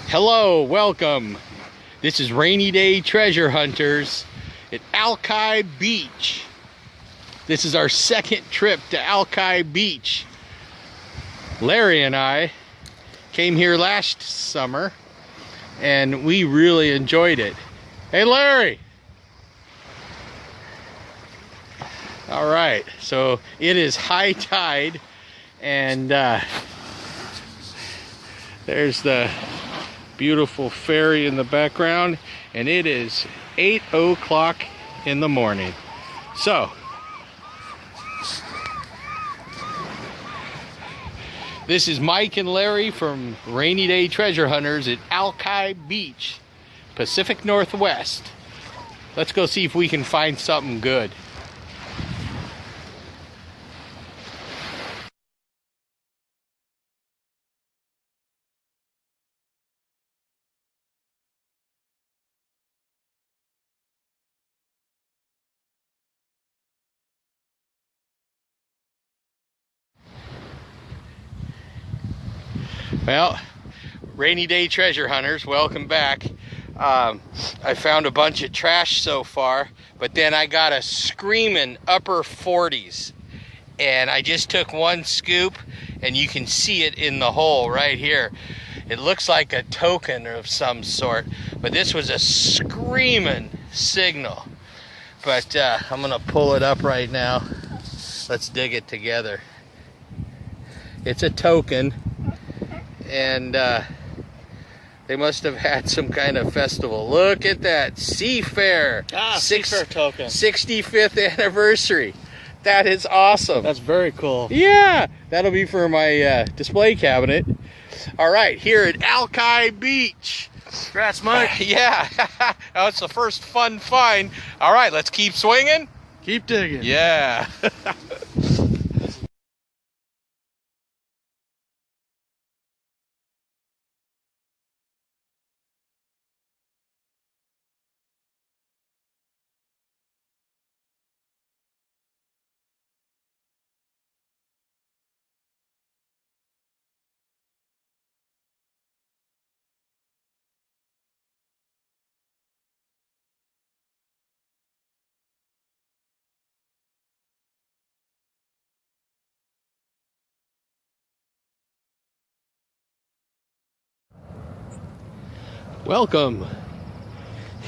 Hello, welcome. This is Rainy Day Treasure Hunters at Alki Beach. This is our second trip to Alki Beach. Larry and I came here last summer and we really enjoyed it. Hey Larry! All right, so it is high tide and there's the beautiful ferry in the background, and it is 8 o'clock in the morning. So this is Mike and Larry from Rainy Day Treasure Hunters at Alki Beach, Pacific Northwest. Let's go see if we can find something good. Well, Rainy Day Treasure Hunters, welcome back. I found a bunch of trash so far, but then I got a screaming upper 40s. And I just took one scoop, and you can see it in the hole right here. It looks like a token of some sort, but this was a screaming signal. But I'm gonna pull it up right now. Let's dig it together. It's a token. And they must have had some kind of festival. Look at that, Seafair. Seafair token. 65th anniversary. That is awesome. That's very cool. Yeah, that'll be for my display cabinet. All right, here at Alki Beach. Congrats, Mike. Yeah, oh, it's the first fun find. All right, let's keep swinging. Keep digging. Yeah. Welcome.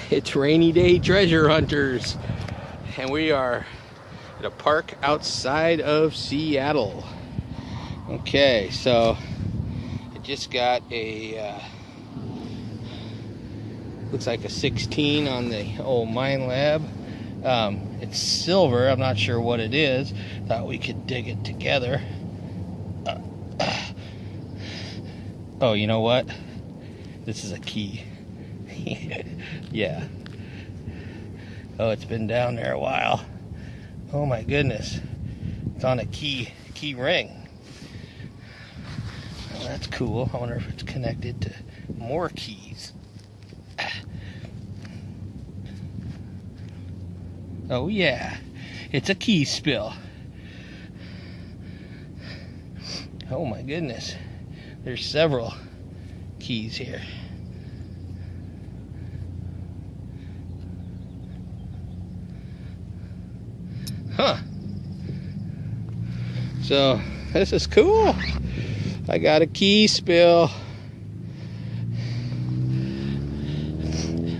It's Rainy Day Treasure Hunters, and we are at a park outside of Seattle. Okay, so I just got a looks like a 16 on the old Minelab. It's silver. I'm not sure what it is. Thought we could dig it together. Oh, you know what? This is a key. Yeah. Oh, it's been down there a while. Oh my goodness. It's on a key ring. Oh, that's cool. I wonder if it's connected to more keys. Oh yeah. It's a key spill. Oh my goodness. There's several keys here. Huh. So this is cool. I got a key spill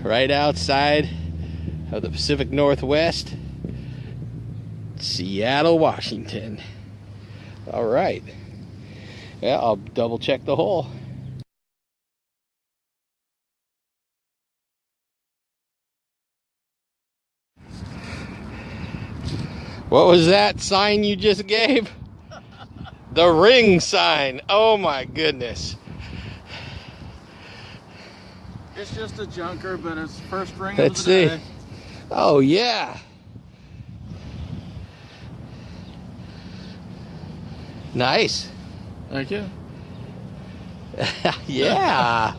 right outside of the Pacific Northwest, Seattle, Washington. All right. Yeah, I'll double check the hole. What was that sign you just gave? The ring sign. Oh my goodness. It's just a junker, but it's first ring Let's of the day. see. Oh yeah. Nice. Thank you. Yeah.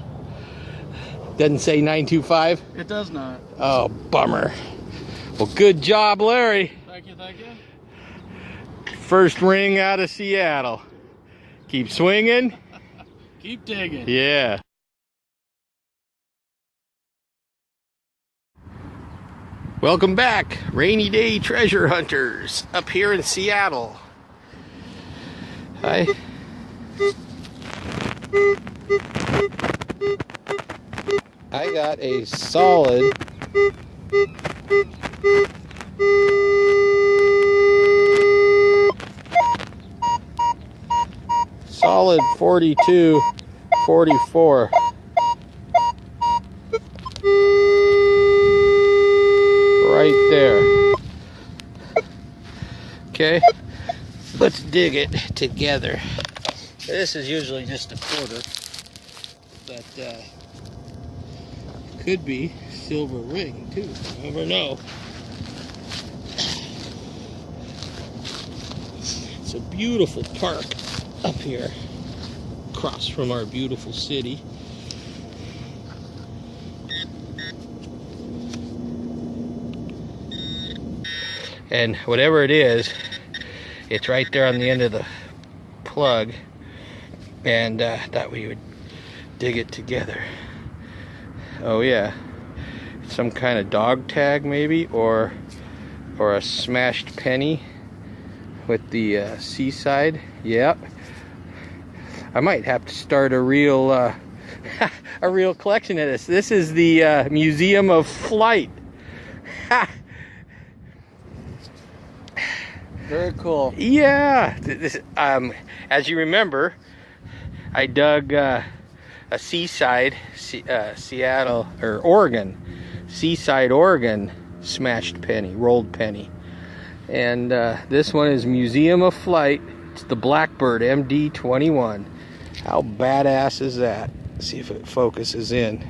Doesn't say 925? It does not. Oh, bummer. Well, good job, Larry. Thank you, thank you. First ring out of Seattle. Keep swinging. Keep digging. Yeah. Welcome back, rainy day treasure hunters up here in Seattle. Hi. I got a solid solid 42, 44. Right there. Okay, let's dig it together. This is usually just a quarter, but could be silver ring too. You never know. It's a beautiful park up here, across from our beautiful city. And whatever it is, it's right there on the end of the plug, and thought we would dig it together. Oh yeah, some kind of dog tag maybe, or a smashed penny with the seaside. Yep. I might have to start a real a real collection of this. This is the Museum of Flight. Very cool. Yeah. This, as you remember, I dug a seaside, Seattle, or Oregon, Seaside, Oregon smashed penny, rolled penny. And this one is Museum of Flight. It's the Blackbird MD-21. How badass is that? Let's see if it focuses in.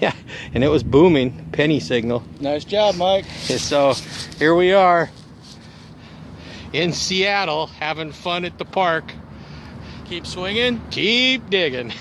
Yeah, and it was booming, penny signal. Nice job, Mike. So here we are in Seattle, having fun at the park. Keep swinging. Keep digging.